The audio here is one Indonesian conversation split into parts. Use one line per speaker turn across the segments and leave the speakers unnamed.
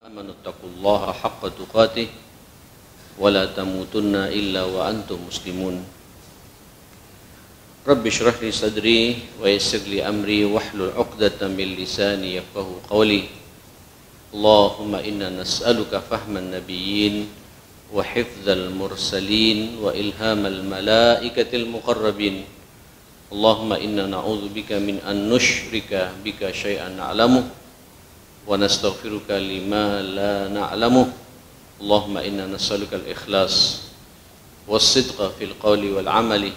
Amanuttaqullaha haqqa tuqatih wa la tamutunna illa wa antum muslimun. Rabbi shrah li sadri wa yassir li amri wahlul 'uqdatam min lisani yafqahu qawli. Allahumma inna nas'aluka fahman nabiyyin wa hifdzal mursalin wa ilhamal malaikatil muqarrabin. Allahumma inna na'udzubika min an nusyrika bika syai'an na'lamu wa nastaghfiruka lima la na'lamu. Allahumma inna nas'aluka al-ikhlas was-sidqa fil qawli wal 'amali.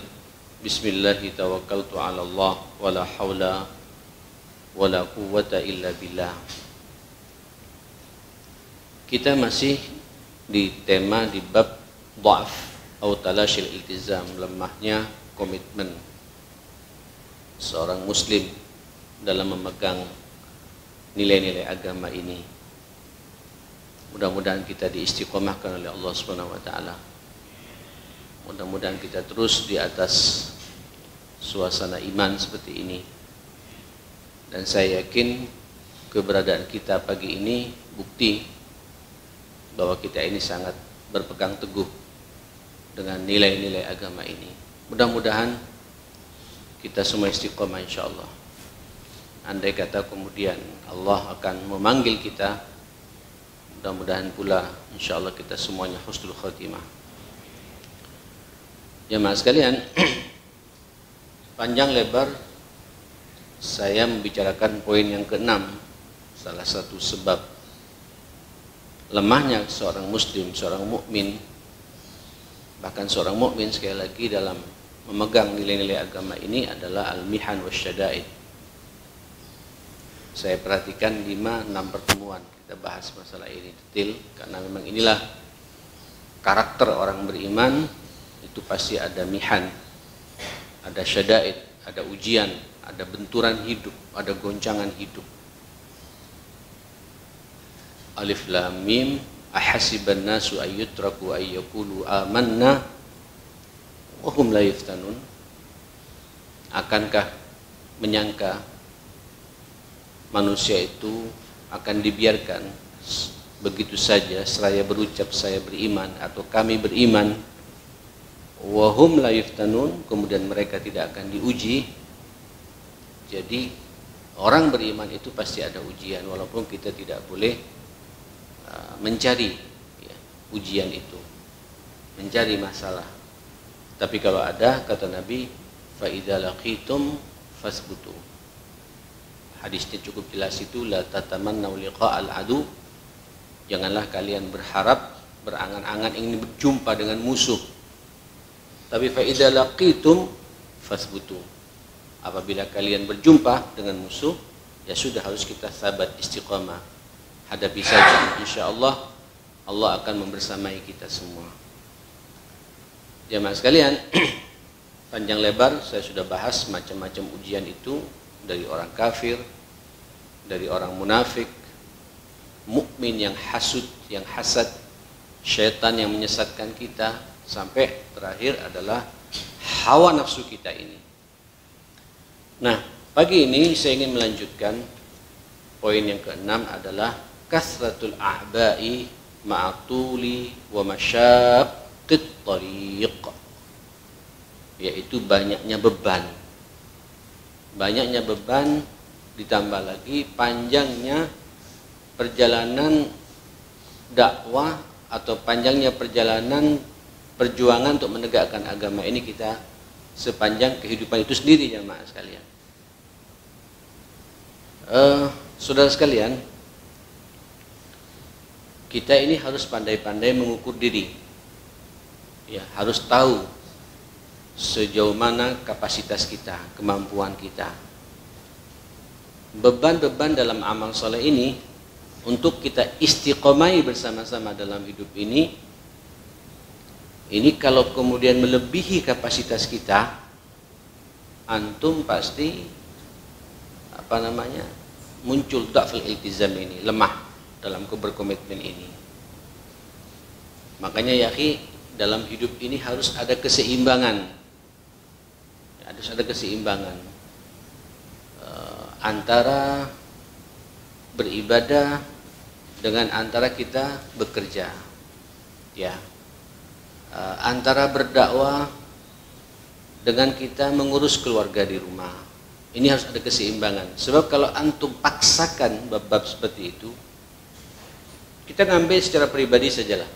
Bismillahi tawakkaltu 'ala Allah wa la haula wa la quwwata illa billah. Kita masih di tema di bab dha'f atau talashil iltizam, lemahnya komitmen seorang muslim dalam memegang nilai-nilai agama ini. Mudah-mudahan kita diistiqomahkan oleh Allah Subhanahu wa taala. Mudah-mudahan kita terus di atas suasana iman seperti ini. Dan saya yakin keberadaan kita pagi ini bukti bahwa kita ini sangat berpegang teguh dengan nilai-nilai agama ini. Mudah-mudahan kita semua istiqomah insyaallah. Andai kata kemudian Allah akan memanggil kita, mudah-mudahan pula insyaallah kita semuanya husnul khatimah. Jemaah sekalian, panjang lebar saya membicarakan poin yang ke-6, salah satu sebab lemahnya seorang muslim, seorang mukmin, bahkan seorang mukmin sekali lagi dalam memegang nilai-nilai agama ini adalah al-mihan wasyada'id. Saya perhatikan 5-6 pertemuan kita bahas masalah ini detail, karena memang inilah karakter orang beriman. Itu pasti ada mihan, ada syada'id, ada ujian, ada benturan hidup, ada goncangan hidup. Alif lam mim, ahasiban nasu ayyutraku ayyakulu amanna wa hum la yuftanun. Akankah menyangka manusia itu akan dibiarkan begitu saja seraya berucap saya beriman atau kami beriman, wa hum la yuftanun, kemudian mereka tidak akan diuji. Jadi orang beriman itu pasti ada ujian, walaupun kita tidak boleh mencari ujian itu, mencari masalah. Tapi kalau ada, kata Nabi, fa idza laqitum fasbutu. Hadisnya cukup jelas itu, la tatamannau liqa'al adu. Janganlah kalian berharap, berangan-angan ingin berjumpa dengan musuh. Tapi fa idza laqitum fasbutu. Apabila kalian berjumpa dengan musuh, ya sudah harus kita sabar, istiqamah. Hadapi saja, insyaallah Allah akan membersamai kita semua. Jemaah sekalian, panjang lebar saya sudah bahas macam-macam ujian itu, dari orang kafir, dari orang munafik, mukmin yang hasud, yang hasad, syaitan yang menyesatkan kita, sampai terakhir adalah hawa nafsu kita ini. Nah, pagi ini saya ingin melanjutkan poin yang ke-6 adalah kasratul a'ba'i ma'atuli wa masyaqqit tariq, yaitu banyaknya beban. Banyaknya beban ditambah lagi panjangnya perjalanan dakwah atau panjangnya perjalanan perjuangan untuk menegakkan agama ini kita sepanjang kehidupan itu sendiri, jemaah sekalian. Saudara sekalian, kita ini harus pandai-pandai mengukur diri, ya, harus tahu sejauh mana kapasitas kita, kemampuan kita. Beban-beban dalam amal soleh ini untuk kita istiqomai bersama-sama dalam hidup ini kalau kemudian melebihi kapasitas kita, antum pasti muncul dha'ful iltizam ini, lemah dalam berkomitmen ini. Makanya ya akhi, dalam hidup ini harus ada keseimbangan. Harus ada keseimbangan antara beribadah dengan antara kita bekerja, ya, antara berdakwah dengan kita mengurus keluarga di rumah. Ini harus ada keseimbangan. Sebab kalau antum paksakan bab-bab seperti itu, kita ngambil secara pribadi sajalah.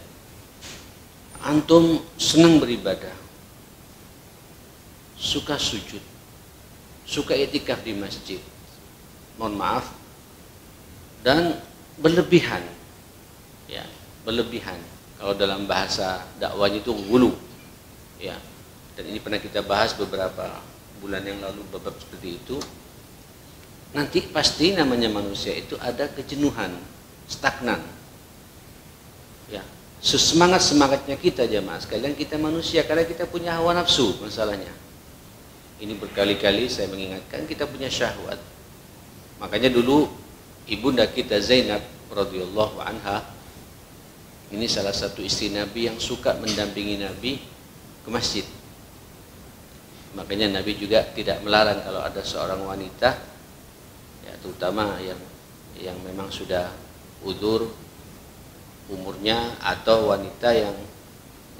Antum senang beribadah, suka sujud, suka i'tikaf di masjid, mohon maaf, dan berlebihan, ya, berlebihan. Kalau dalam bahasa dakwanya itu gulu, ya. Dan ini pernah kita bahas beberapa bulan yang lalu bab seperti itu. Nanti pasti namanya manusia itu ada kejenuhan, stagnan, ya. Sesemangat-semangatnya kita jamaah sekalian, kita manusia, karena kita punya hawa nafsu masalahnya. Ini berkali-kali saya mengingatkan, kita punya syahwat. Makanya dulu ibunda kita Zainab radhiyallahu anha, ini salah satu istri Nabi yang suka mendampingi Nabi ke masjid. Makanya Nabi juga tidak melarang kalau ada seorang wanita, ya, terutama yang memang sudah udzur umurnya, atau wanita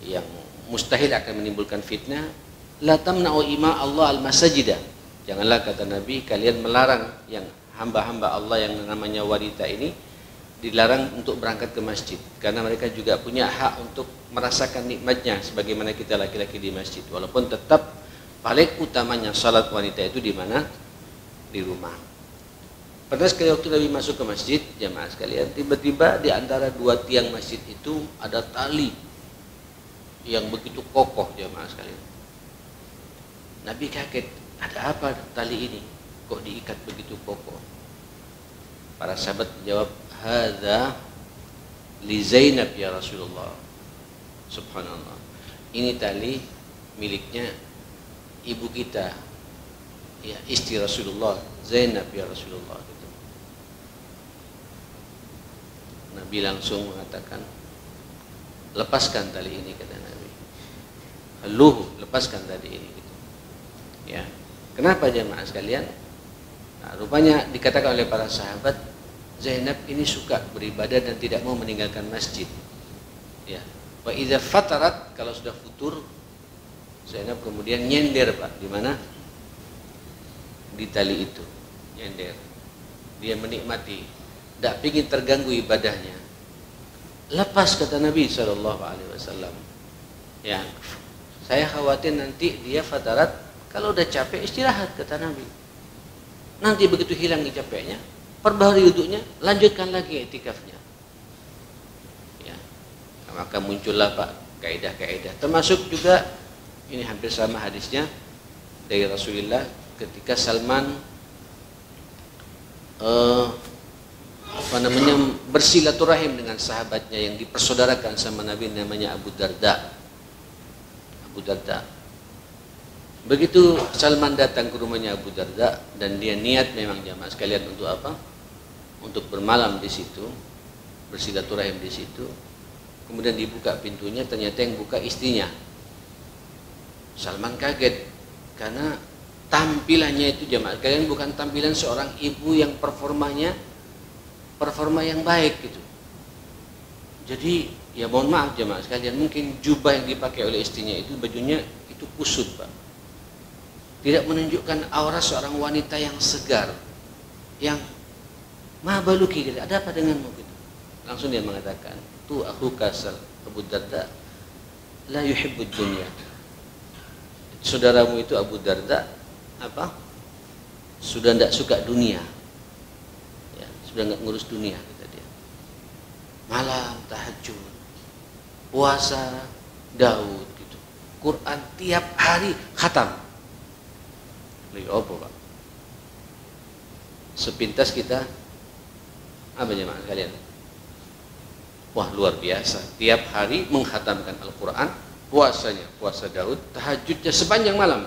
yang mustahil akan menimbulkan fitnah, la tamna'u ima Allah al-masajida. Janganlah, kata Nabi, kalian melarang yang hamba-hamba Allah yang namanya wanita ini, dilarang untuk berangkat ke masjid, karena mereka juga punya hak untuk merasakan nikmatnya sebagaimana kita laki-laki di masjid. Walaupun tetap paling utamanya salat wanita itu di mana? Di rumah. Pernah sekali waktu Nabi masuk ke masjid, jamaah sekalian, tiba-tiba di antara dua tiang masjid itu ada tali yang begitu kokoh, jamaah sekalian. Nabi kaget, ada apa tali ini? Kok diikat begitu kokoh? Para sahabat menjawab, hadza li Zainab ya Rasulullah. Subhanallah. Ini tali miliknya ibu kita, ya, istri Rasulullah, Zainab ya Rasulullah, gitu. Nabi langsung mengatakan, lepaskan tali ini, kata Nabi. Haluhu, lepaskan tali ini, gitu. Ya. Kenapa jemaah sekalian? Nah, rupanya dikatakan oleh para sahabat, Zainab ini suka beribadah dan tidak mau meninggalkan masjid. Ya. Wa idza fatarat, kalau sudah futur, Zainab kemudian nyender, Pak, di mana? Di tali itu, nyender. Dia menikmati, tidak ingin terganggu ibadahnya. Lepas, kata Nabi SAW. Ya, saya khawatir nanti dia fatarat, kalau udah capek istirahat, kata Nabi. Nanti begitu hilang capeknya, perbaharui wudhunya, lanjutkan lagi i'tikafnya. Ya, maka muncullah, Pak, kaidah-kaidah. Termasuk juga ini hampir sama hadisnya dari Rasulullah ketika Salman bersilaturahim dengan sahabatnya yang dipersaudarakan sama Nabi, namanya Abu Darda. Abu Darda. Begitu Salman datang ke rumahnya Abu Darda, dan dia niat memang jamaah sekalian untuk apa? Untuk bermalam di situ, bersilaturahim di situ. Kemudian dibuka pintunya, ternyata yang buka istrinya. Salman kaget karena tampilannya itu jamaah sekalian bukan tampilan seorang ibu yang performa yang baik gitu. Jadi ya mohon maaf jamaah sekalian, mungkin jubah yang dipakai oleh istrinya itu bajunya itu kusut, Pak. Tidak menunjukkan aura seorang wanita yang segar, yang mabaluki gitu. Ada apa denganmu gitu? Langsung dia mengatakan, tu aku kasal Abu Darda la yuhibbud dunya. Saudaramu itu Abu Darda apa? Sudah tidak suka dunia, ya, sudah nggak ngurus dunia, kata dia. Malam tahajud, puasa Daud, gitu. Quran tiap hari khatam. Lagi apa, Pak? Sepintas kita apa jemaah kalian? Wah, luar biasa. Tiap hari menghatamkan Al-Quran, puasanya puasa Daud, tahajudnya sepanjang malam,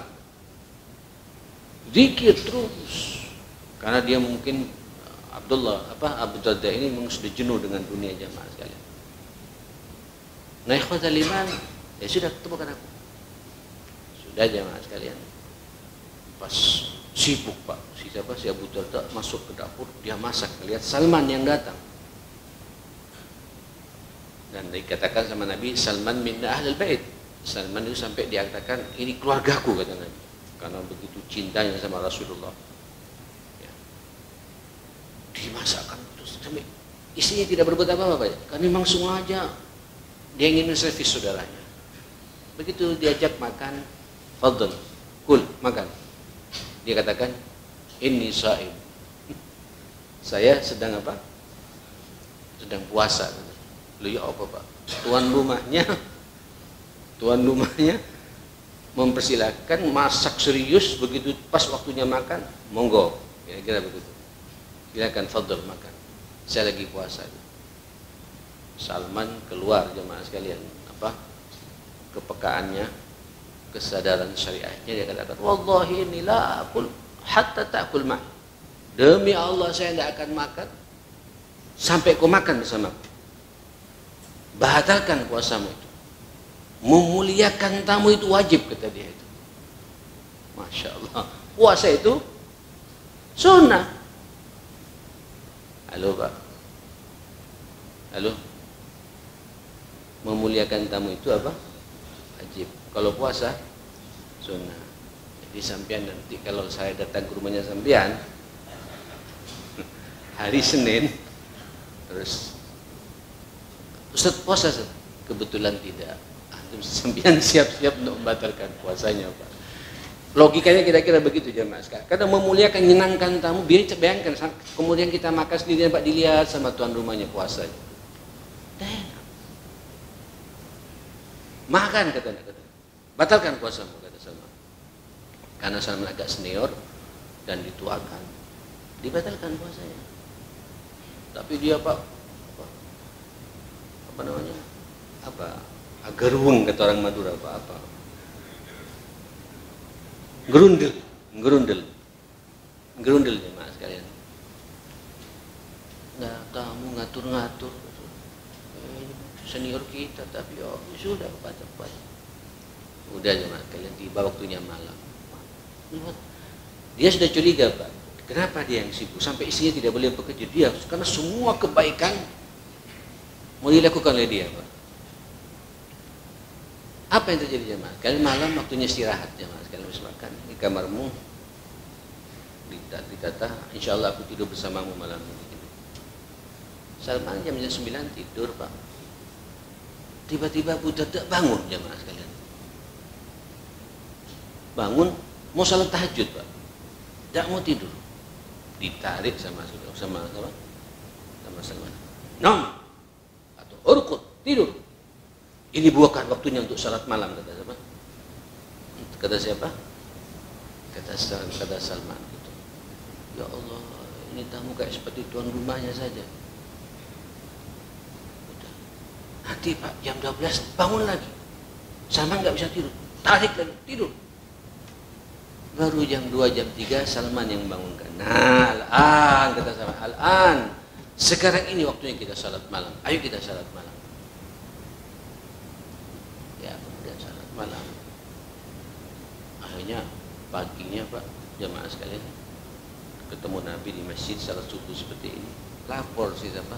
zikir terus, karena dia mungkin Abu Darda ini memang sudah jenuh dengan dunia jamaah sekalian. Nah, ikhwatal iman, ya sudah, temukan aku. Sudah jamaah sekalian. Pas Sibuk Pak, si Abu Darda masuk ke dapur, dia masak, melihat Salman yang datang. Dan dikatakan sama Nabi, Salman minna ahlul bait. Salman itu sampai dikatakan, ini keluargaku, kata Nabi, karena begitu cintanya sama Rasulullah. Ya. Dimasakkan terus sampai istrinya tidak berbuat apa-apa, Pak. Kan memang sengaja dia ingin menservis saudaranya. Begitu diajak makan, fadl, kul, makan. Dia katakan, ini sha'im. Saya sedang apa? Sedang puasa. Lu ya apa Pak? Tuan rumahnya mempersilahkan masak serius, begitu pas waktunya makan, monggo. Kira-kira begitu. Silakan fadl makan. Saya lagi puasa. Salman keluar, jemaah sekalian, apa? Kepekaannya, kesadaran syariahnya, dia katakan, wallahi inni la akul hatta ta'kul ma'. Demi Allah saya tidak akan makan sampai kau makan bersamaku. Batalkan puasamu itu. Memuliakan tamu itu wajib, kata dia itu. Masya Allah. Puasa itu sunnah. Halo Pak. Halo. Memuliakan tamu itu apa? Wajib. Kalau puasa sunnah. Jadi sampean nanti kalau saya datang ke rumahnya sampean hari Senin, terus Ustaz puasa, Ustaz? Kebetulan tidak. Sampean siap-siap untuk membatalkan puasanya, Pak. Logikanya kira-kira begitu jemaah sekalian. Karena memuliakan, menyenangkan tamu, biar bayangkan kemudian kita makan sendirian, Pak, dilihat sama tuan rumahnya puasanya. Makan, kata. Batalkan puasamu, kata Salman. Karena Salman agak senior dan dituakan, dibatalkan puasanya. Tapi dia apa namanya? Gerung, kata orang Madura, apa? Gerundel jemaah sekalian. Nah, kamu ngatur-ngatur. Senior kita, tapi sudah baca. Udah jemaah sekalian, tiba waktunya malam. Dia sudah curiga, Pak. Kenapa dia yang sibuk sampai istrinya tidak boleh bekerja? Dia karena semua kebaikan mau dilakukan oleh dia, Pak. Apa yang terjadi jemaah? Kalian malam waktunya istirahat jemaah. Kalian harus makan di kamarmu. Dikata, insya Allah aku tidur bersamamu malam ini. Salman jam 9 tidur, Pak. Tiba-tiba Abu Darda bangun jemaah sekalian. Bangun mau salat tahajud, Pak. Tidak mau tidur. Ditarik sama Salman. Nom atau urqud, tidur. Ini bukan waktunya untuk salat malam, kata siapa? Kata siapa? Kata Salman gitu. Ya Allah, ini tamu kayak seperti tuan rumahnya saja. Udah. Nanti Pak jam 12 bangun lagi. Salman nggak bisa tidur, tarik lagi tidur. Baru jam 2, jam 3 Salman yang bangunkan. Nah, al-an, kata Salman, al-an. Sekarang ini waktunya kita salat malam. Ayo kita salat malam. Ya, kemudian salat malam. Akhirnya paginya, Pak, jamaah sekalian, ketemu Nabi di masjid salat subuh seperti ini. Lapor si siapa?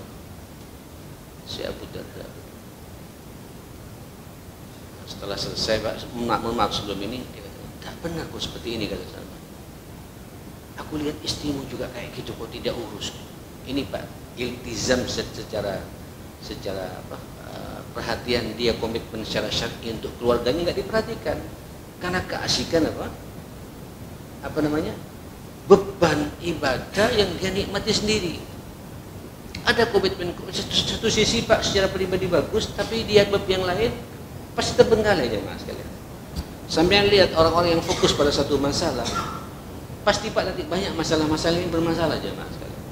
Si Abu Darda. Setelah selesai, Pak, maaf sebelum ini, dia kata, tak benar kok seperti ini, kata Salman. Aku lihat istrimu juga kayak gitu kok tidak urus. Ini Pak, iltizam secara perhatian dia, komitmen secara syar'i untuk keluarganya nggak diperhatikan karena keasikan beban ibadah yang dia nikmati sendiri. Ada komitmen satu sisi Pak secara pribadi bagus, tapi dia bab yang lain pasti terbengkalai jemaah sekalian. Sampai lihat orang-orang yang fokus pada satu masalah, pasti Pak nanti banyak masalah-masalah yang bermasalah jemaah sekalian.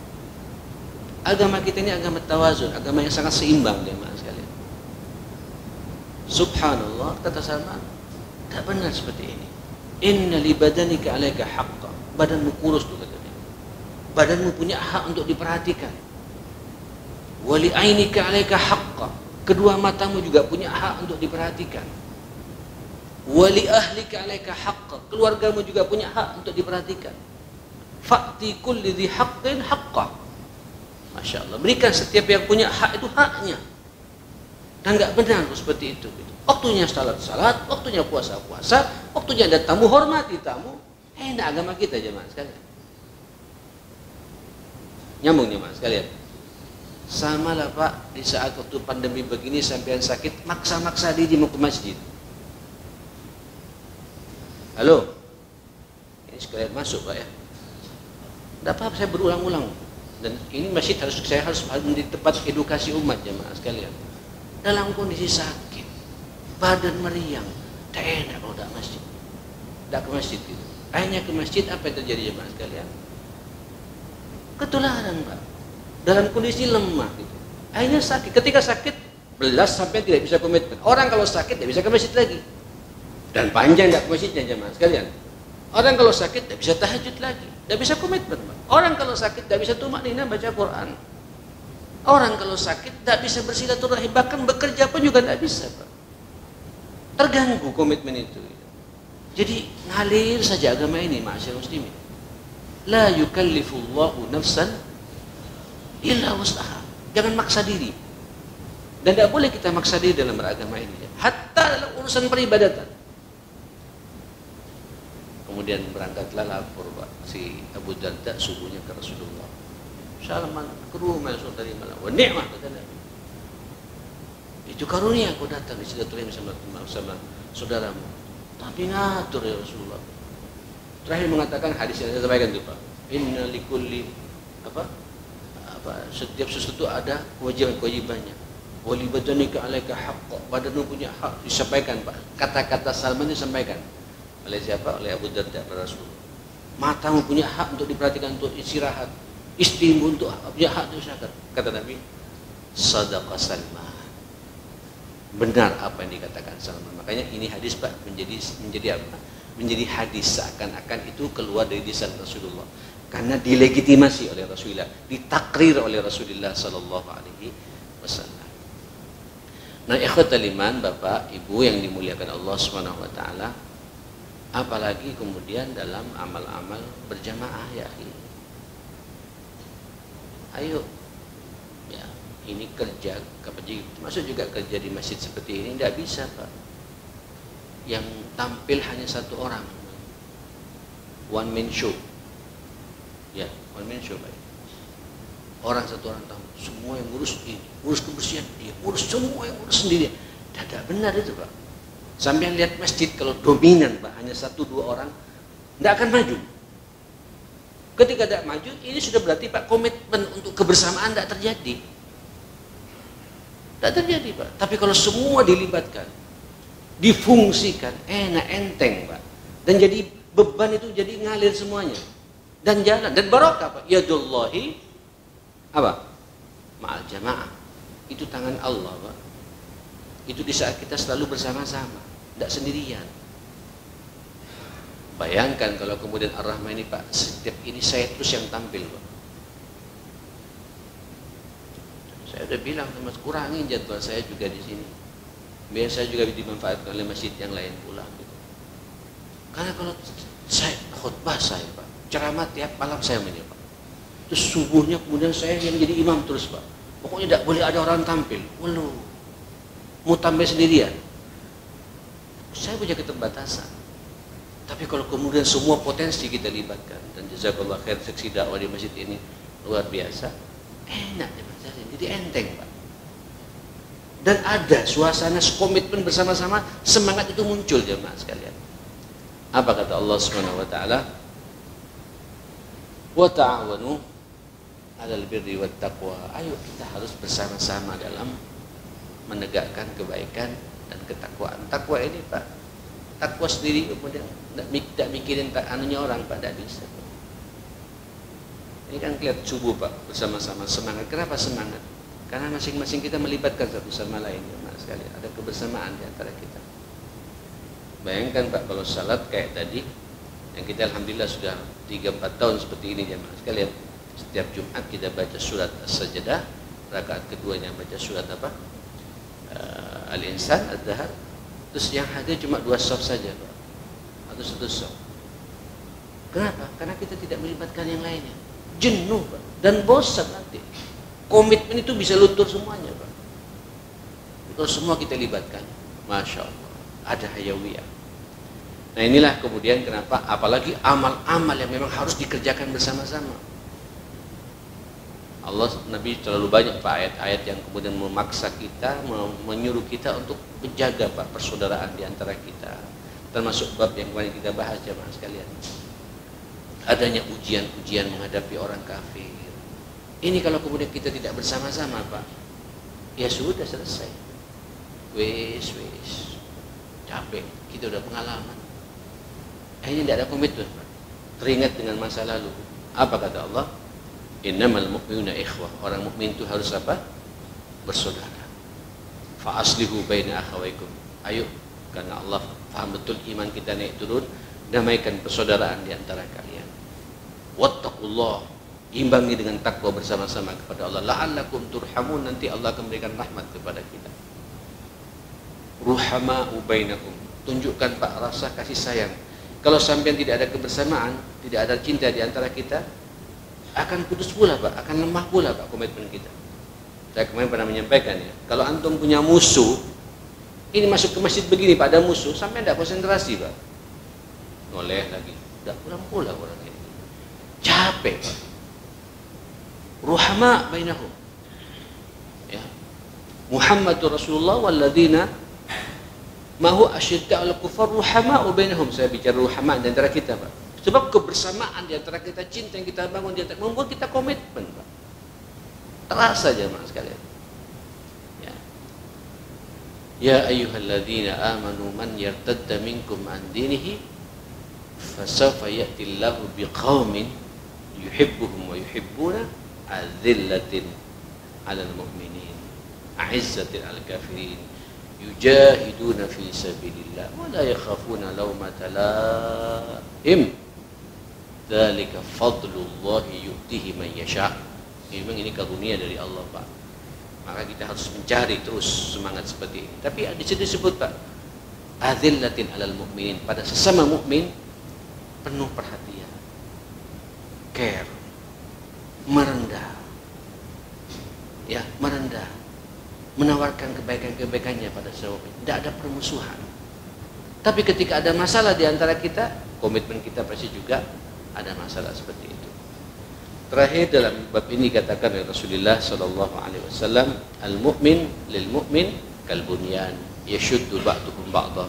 Agama kita ini agama tawazun, agama yang sangat seimbang jemaah sekalian. Subhanallah, kata Salman, tak benar seperti ini. Inna li badanika alaika haqqa. Badanmu kurus tuh katanya. Badanmu punya hak untuk diperhatikan. Wa li ainika alaika haqqa. Kedua matamu juga punya hak untuk diperhatikan. Wa li ahlika alaika haqqa. Keluargamu juga punya hak untuk diperhatikan. Fa'ti kulli dhi haqqin haqqah. Masya Allah, berikan setiap yang punya hak itu haknya. Dan nggak benar seperti itu. Waktunya salat, waktunya puasa, waktunya ada tamu, hormati tamu. Enak agama kita jemaah sekalian. Nyambung jemaah sekalian. Sama lah Pak, di saat waktu pandemi begini sampean sakit, maksa-maksa diri mau ke masjid. Halo, ini sekalian masuk Pak ya. Tidak apa-apa, saya berulang-ulang. Dan ini masjid saya harus menjadi tempat edukasi umat jemaah sekalian. Dalam kondisi sakit, badan meriang, tak enak kalau tidak masjid. Tidak ke masjid gitu. Akhirnya ke masjid, apa yang terjadi jemaah sekalian? Ketularan Pak. Dalam kondisi lemah gitu. Akhirnya sakit. Ketika sakit, belas sampai tidak bisa komitmen. Orang kalau sakit tidak bisa ke masjid lagi. Dan panjang tidak ke masjidnya jemaah sekalian. Orang kalau sakit tidak bisa tahajud lagi, tidak bisa komitmen. Orang kalau sakit tidak bisa tumakninah baca Quran. Orang kalau sakit tidak bisa bersilaturahim, bahkan bekerja pun juga tidak bisa Pak. Terganggu komitmen itu. Jadi ngalir saja agama ini, ma'asyiral muslimin. La yukallifullahu nafsan illa wus'aha. Jangan maksa diri. Dan tidak boleh kita maksa diri dalam beragama ini. Hatta dalam urusan peribadatan. Kemudian berangkatlah lapor Pak si Abu Darda subuhnya ke Rasulullah. Salaman ke rumah saudari malam. Wa ni'mah kata Nabi. Itu karunia kau datang di silaturahim sama saudaramu. Tapi ngatur ya Rasulullah. Terakhir mengatakan hadis yang saya sampaikan itu Pak. Inna likulli setiap sesuatu ada kewajiban-kewajibannya. Wali badanika alaika haqq. Badanmu punya hak, disampaikan Pak. Kata-kata Salman disampaikan oleh siapa? Oleh Abu Darda kepada Rasulullah. Matamu punya hak untuk diperhatikan, untuk istirahat. Istrimu untuk punya hak untuk istirahat. Kata Nabi, sadaqa Salman. Benar apa yang dikatakan Salman. Makanya ini hadis Pak menjadi apa? Menjadi hadis seakan-akan itu keluar dari lisan Rasulullah. Karena dilegitimasi oleh Rasulullah, ditakrir oleh Rasulullah sallallahu alaihi wasallam. Nah, ikhwatal iman, Bapak, Ibu yang dimuliakan Allah Subhanahu wa taala, apalagi kemudian dalam amal-amal berjamaah ya akhi. Ayo ya, ini kerja masuk juga kerja di masjid seperti ini tidak bisa Pak. Yang tampil hanya satu orang. One man show. Ya, one man show Pak. Orang satu orang tamu, semua yang ngurus ini, ngurus kebersihan dia, ngurus semua yang ngurus sendiri. Tidak benar itu Pak. Sampai lihat masjid kalau dominan Pak, hanya satu dua orang, tidak akan maju. Ketika tidak maju, ini sudah berarti Pak komitmen untuk kebersamaan tidak terjadi. Tidak terjadi Pak. Tapi kalau semua dilibatkan, difungsikan, enak enteng Pak. Dan jadi beban itu jadi ngalir semuanya. Dan jalan, dan barokah Pak. Yadullahi apa? Ma'al jamaah. Itu tangan Allah Pak. Itu di saat kita selalu bersama-sama, tidak sendirian. Bayangkan kalau kemudian Ar-Rahman ini Pak, setiap ini saya terus yang tampil Pak. Saya udah bilang sama kurangin jadwal saya juga di sini. Biar saya juga dimanfaatkan oleh masjid yang lain pula gitu. Karena kalau saya khutbah saya Pak, ceramah tiap malam saya menyapa. Terus subuhnya kemudian saya yang jadi imam terus Pak. Pokoknya tidak boleh ada orang tampil. Waduh, mau tampil sendirian. Saya punya keterbatasan. Tapi kalau kemudian semua potensi kita libatkan, dan jazakallah khair seksi dakwah di masjid ini luar biasa, enak jadi enteng Pak. Dan ada suasana komitmen bersama-sama, semangat itu muncul jemaah sekalian. Apa kata Allah Subhanahu wa taala? Wa ta'awanu 'alal birri wat taqwa. Ayo kita harus bersama-sama dalam menegakkan kebaikan dan ketakwaan. Takwa ini Pak, takwa sendiri kemudian tidak mikirin anunya orang Pak, tidak bisa. Ini kan kelihatan subuh Pak, bersama-sama semangat. Kenapa semangat? Karena masing-masing kita melibatkan satu sama lain ya sekali. Ada kebersamaan di antara kita. Bayangkan Pak, kalau salat kayak tadi, yang kita alhamdulillah sudah 3-4 tahun seperti ini jemaah sekalian. Setiap Jumat kita baca surat As-Sajdah, rakaat keduanya baca surat apa? Al-Insan, Ad-Dahar. Terus yang hadir cuma 2 shaf saja Pak, atau 1 shaf. Kenapa? Karena kita tidak melibatkan yang lainnya. Jenuh, Pak, dan bosan nanti. Komitmen itu bisa luntur semuanya, Pak. Kalau semua kita libatkan, Masya Allah, ada hayawiyah. Nah inilah kemudian kenapa, apalagi amal-amal yang memang harus dikerjakan bersama-sama. Allah, Nabi terlalu banyak Pak ayat-ayat yang kemudian memaksa kita, menyuruh kita untuk menjaga Pak persaudaraan di antara kita. Termasuk bab yang kemarin kita bahas jemaah sekalian. Adanya ujian-ujian menghadapi orang kafir. Ini kalau kemudian kita tidak bersama-sama Pak, ya sudah selesai. Wes, capek, kita udah pengalaman. Akhirnya tidak ada komitmen Pak. Teringat dengan masa lalu. Apa kata Allah? Innamal mu'minuna ikhwah. Orang mukmin itu harus apa? Bersaudara. Fa aslihu baina akhawaykum. Ayo, karena Allah paham betul iman kita naik turun, damaikan persaudaraan di antara kalian. Wattaqullah, imbangi dengan takwa bersama-sama kepada Allah. La'allakum turhamun, nanti Allah akan memberikan rahmat kepada kita. Ruhama'u bainakum, tunjukkan Pak rasa kasih sayang. Kalau sampai tidak ada kebersamaan, tidak ada cinta di antara kita, akan putus pula Pak, akan lemah pula Pak komitmen kita. Saya kemarin pernah menyampaikan ya, kalau antum punya musuh, ini masuk ke masjid begini Pak, ada musuh, sampai tidak konsentrasi Pak, noleh lagi, tidak pulang-pulang orang ini, capek Pak. Ruhama bainahum, ya, Muhammadur Rasulullah walladzina mahu asyidda al kufar ruhama'u bainahum. Saya bicara ruhama di antara kita Pak, sebab kebersamaan di antara kita, cinta yang kita bangun di antara, membuat kita komitmen Pak. Terasa jemaah sekalian. Ya. Ya ayyuhalladzina amanu man yartadda minkum an dinihi fasawfa ya'tillahu biqaumin yuhibbuhum wa yuhibbuna adzillatin 'alal mu'minin a'izzatin 'alal kafirin yujahiduna fi sabilillah wa la yakhafuna lawmata laim dzalika fadlullahi yu'tihi man yasha. Memang ini karunia dari Allah Pak, maka kita harus mencari terus semangat seperti ini. Tapi di situ disebut Pak, adzillatin alal mu'minin, pada sesama mukmin penuh perhatian, care, merendah, ya, merendah, menawarkan kebaikan-kebaikannya pada sesama mukmin. Tidak ada permusuhan. Tapi ketika ada masalah di antara kita, komitmen kita pasti juga ada masalah seperti itu. Terakhir dalam bab ini katakan oleh Rasulullah sallallahu alaihi wasallam, al-mu'min lil mu'min kal bunyan yashuddu ba'duhum ba'dha.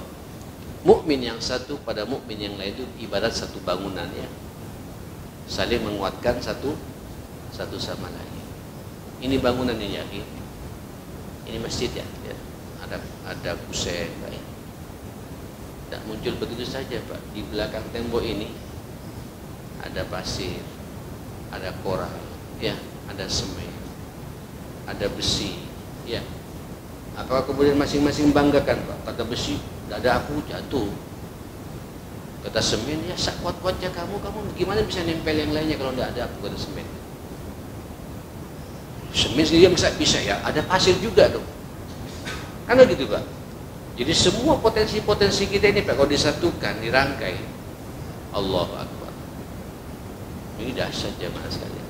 Mukmin yang satu pada mukmin yang lain itu ibarat satu bangunan ya. Saling menguatkan satu sama lain. Ini bangunan ini ya. Ini masjid ya. Ada kusen Pak ya. Tidak muncul begitu saja Pak. Di belakang tembok ini ada pasir, ada koral, ya, ada semen, ada besi, ya. Apakah kemudian masing-masing banggakan Pak? Kata besi, tidak ada aku jatuh. Kata semen, ya sakuat-kuatnya kamu gimana bisa nempel yang lainnya kalau tidak ada aku, kata semen. Semen sendiri masa bisa ya? Ada pasir juga dong. Karena gitu Pak. Jadi semua potensi-potensi kita ini Pak, kalau disatukan, dirangkai, Allahu Akbar. Ini dahsyat jemaah sekalian.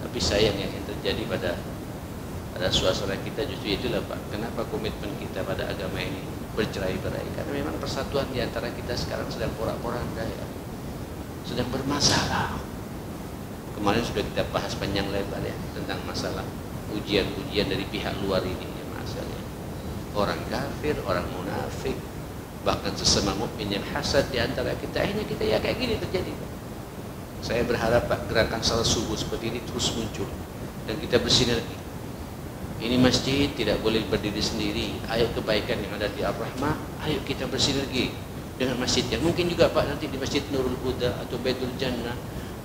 Tapi sayang yang terjadi pada suasana kita justru itulah Pak. Kenapa komitmen kita pada agama ini bercerai-berai? Karena memang persatuan di antara kita sekarang sedang porak-poranda ya. Sedang bermasalah. Kemarin sudah kita bahas panjang lebar ya tentang masalah ujian-ujian dari pihak luar ini jemaah sekalian. Orang kafir, orang munafik, bahkan sesama mukmin yang hasad di antara kita, akhirnya kita ya kayak gini terjadi Pak. Saya berharap Pak, gerakan salat subuh seperti ini terus muncul dan kita bersinergi. Ini masjid tidak boleh berdiri sendiri. Ayo kebaikan yang ada di Ar-Rahmah, ayo kita bersinergi dengan masjid yang mungkin juga Pak nanti di Masjid Nurul Huda atau Baitul Jannah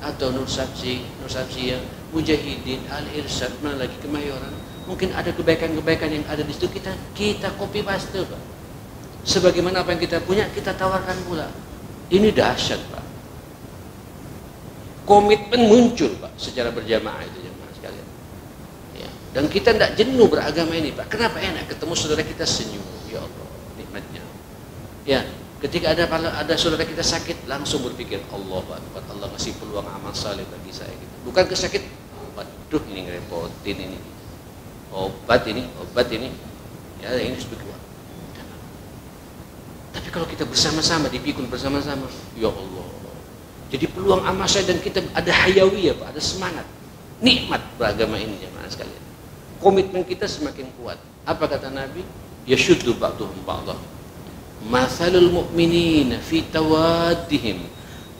atau Nur Sabsiyah, Mujahidin, Al-Irsyad, mana lagi Kemayoran. Mungkin ada kebaikan-kebaikan yang ada di situ, kita copy paste Pak. Sebagaimana apa yang kita punya kita tawarkan pula. Ini dahsyat Pak. Komitmen muncul Pak secara berjamaah itu jemaah sekalian. Ya. Dan kita tidak jenuh beragama ini Pak. Kenapa enak ketemu saudara kita senyum, ya Allah nikmatnya. Ya, Ketika ada saudara kita sakit, langsung berpikir Allahu Akbar, Allah ngasih peluang amal saleh bagi saya gitu. Bukan kesakit, waduh ini ngerepotin ini. Obat ini, ya ini harus keluar. Tapi kalau kita bersama-sama, dipikul bersama-sama, ya Allah. Jadi peluang amal saya dan kita ada hayawiyah Pak, ada semangat. Nikmat beragama ini jemaah sekalian. Komitmen kita semakin kuat. Apa kata Nabi? Yashuddu ba'duhum ba'dah. Mathalul mu'minina fi tawaddihim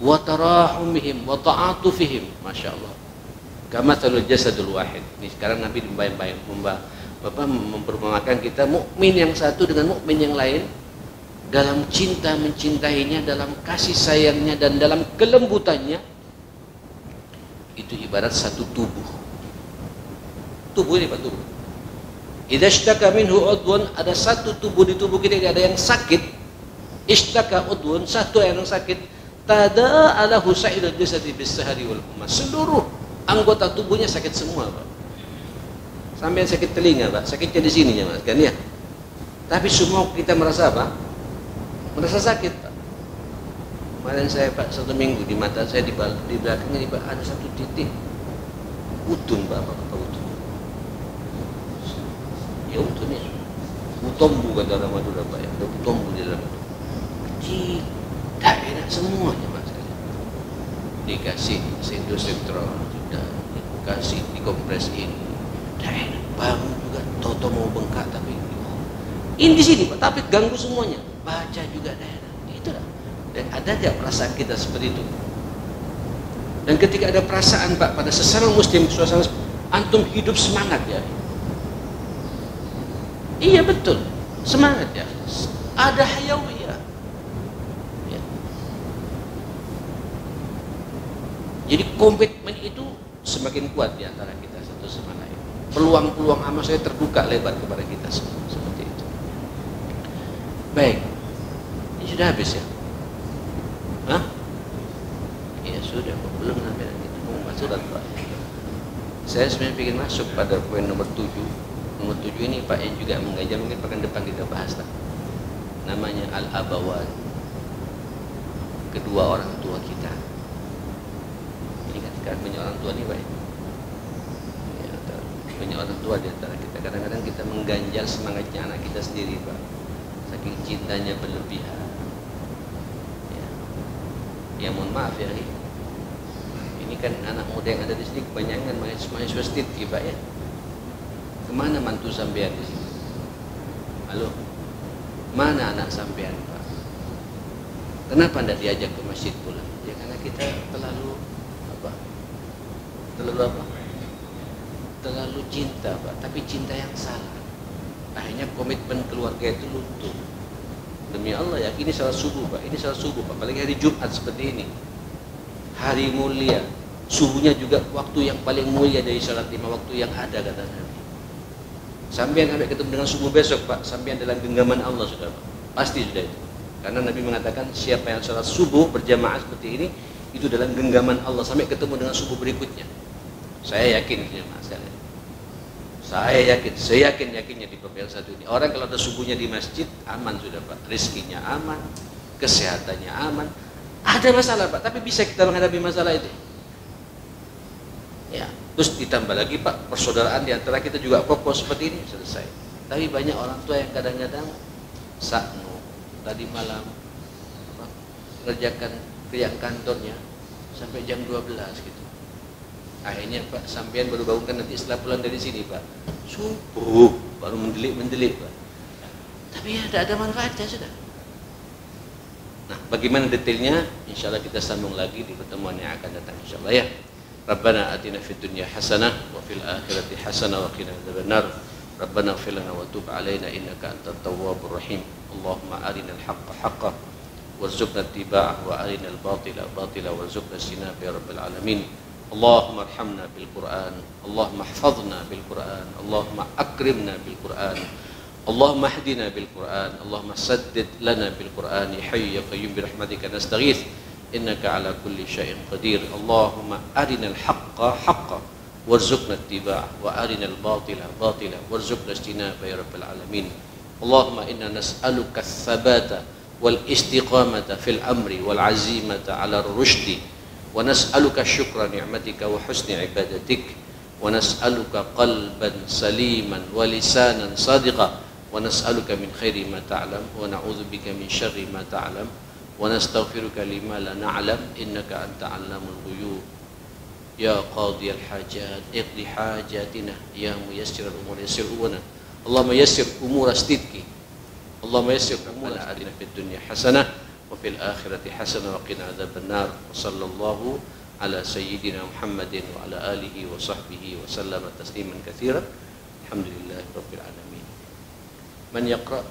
wa tarahumihim wa ta'atufihim. Masya Allah. Kamathalul jasadul wahid. Ini sekarang Nabi mempermalukan kita mukmin yang satu dengan mukmin yang lain dalam cinta mencintainya, dalam kasih sayangnya dan dalam kelembutannya. Itu ibarat satu tubuh. Tubuh ini Pak, tubuh. Idza ishtaka minhu udhun, ada satu tubuh di tubuh kita ada yang sakit. Ishtaka udhun, satu yang sakit. Tada'alahu sa'ilul jasadi bis-sahari wal humma. Seluruh anggota tubuhnya sakit semua Pak. Sampai sakit telinga Pak, sakitnya di sini ya Mas kan ya. Tapi semua kita merasa apa? Merasa sakit Pak. Kemarin saya Pak, 1 minggu di mata saya di belakangnya ini Pak ada satu titik utun Pak, apa utun? Ya utun ya. Utombu kata orang Madura Pak ya, ada utombu di dalam itu. Kecil, tak enak semuanya Mas. Dikasih sentral, sudah dikasih dikompresin, tak enak. Bangun juga, toto mau bengkak tapi ini di sini Pak, tapi ganggu semuanya. Baca juga tak enak. Itulah. Dan ada tidak perasaan kita seperti itu? Dan ketika ada perasaan Pak pada sesama muslim, suasana antum hidup semangat ya. Iya betul, semangat ya. Ada hayawiyah. Ya. Jadi komitmen itu semakin kuat di antara kita satu sama lain. Peluang-peluang amal saya terbuka lebar kepada kita semua seperti itu. Baik, ini sudah habis ya. Hah? Ya sudah, belum sampai nanti mau masuk surat Pak. Saya sebenarnya ingin masuk pada poin nomor 7. Nomor 7 ini Pak yang juga mengajar, mungkin pekan depan kita bahas lah. Namanya al-abawan, kedua orang tua kita. Ini kan sekarang banyak orang tua nih Pak ya, banyak orang tua di antara kita. Kadang-kadang kita mengganjal semangatnya anak kita sendiri Pak, saking cintanya berlebihan. Ya mohon maaf ya, ini kan anak muda yang ada di sini kebanyakan mahasiswa STIP Pak ya. Kemana mantu sampean di sini? Halo, mana anak sampean Pak? Kenapa anda diajak ke masjid pula? Ya karena kita terlalu cinta Pak, tapi cinta yang salah. Akhirnya komitmen keluarga itu luntur. Demi Allah ya, ini salat subuh Pak, ini salat subuh Pak, apalagi hari Jumat seperti ini, hari mulia, subuhnya juga waktu yang paling mulia dari salat 5 waktu yang ada kata Nabi. Sampai sampai ketemu dengan subuh besok Pak, sampai dalam genggaman Allah sudah Pak, pasti sudah itu. Karena Nabi mengatakan siapa yang salat subuh berjamaah seperti ini, itu dalam genggaman Allah sampai ketemu dengan subuh berikutnya. Saya yakin jemaah sekalian. Saya yakinnya di pemilihan satu ini. Orang kalau ada subuhnya di masjid, aman sudah Pak. Rezekinya aman, kesehatannya aman. Ada masalah Pak, tapi bisa kita menghadapi masalah itu. Ya, terus ditambah lagi Pak, persaudaraan di antara kita juga kokoh seperti ini, selesai. Tapi banyak orang tua yang kadang-kadang sakno, tadi malam kerjakan kerjaan kantornya sampai jam 12 gitu. Akhirnya Pak, sampean baru bangunkan nanti setelah pulang dari sini Pak, subuh baru mendelik Pak. Tapi ya tidak ada manfaatnya sudah. Nah, bagaimana detailnya? Insya Allah kita sambung lagi di pertemuan yang akan datang insya Allah ya. Rabbana atina fid dunya hasanah wa fil akhirati hasanah wa qina adzabannar. Rabbana ighfir lana wa tub alaina innaka antat tawwabur rahim. Allahumma arinal haqqa haqqan warzuqna ittiba'ahu wa arinal batila batila warzuqna ijtinaba ya rabbal alamin. اللهم ارحمنا بالقرآن اللهم احفظنا بالقرآن اللهم أكرمنا بالقرآن اللهم اهدنا بالقرآن اللهم سدد لنا بالقرآن حي قيوم برحمتك نستغيث إنك على كل شيء قدير اللهم أرنا الحق حقا وارزقنا اتباعه وأرنا الباطل باطلا وارزقنا اجتنابه يا رب العالمين اللهم إنا نسألك الثبات wal istiqamata fil amri wal azimata ala rushdi wa nas'aluka syukra ni'matika wa husni ibadatik wa nas'aluka qalban saliman wa lisanan sadiqa wa nas'aluka min khairi ma ta'lam wa na'udzubika min syarri ma ta'lam wa nastaghfiruka lima la na'lam innaka anta 'allamul ghuyub ya qadiyal hajat iqdi hajatina ya muyassirul umur yassir umurana Allahumma yassir umur sidqi Allahumma yassir umur atina fid dunya hasanah wa fil akhirati hasanah wa qina adzabannar wa sallallahu ala sayyidina Muhammadin wa ala alihi wa sahbihi wa sallama tasliman katsiran alhamdulillahi rabbil alamin man yaqra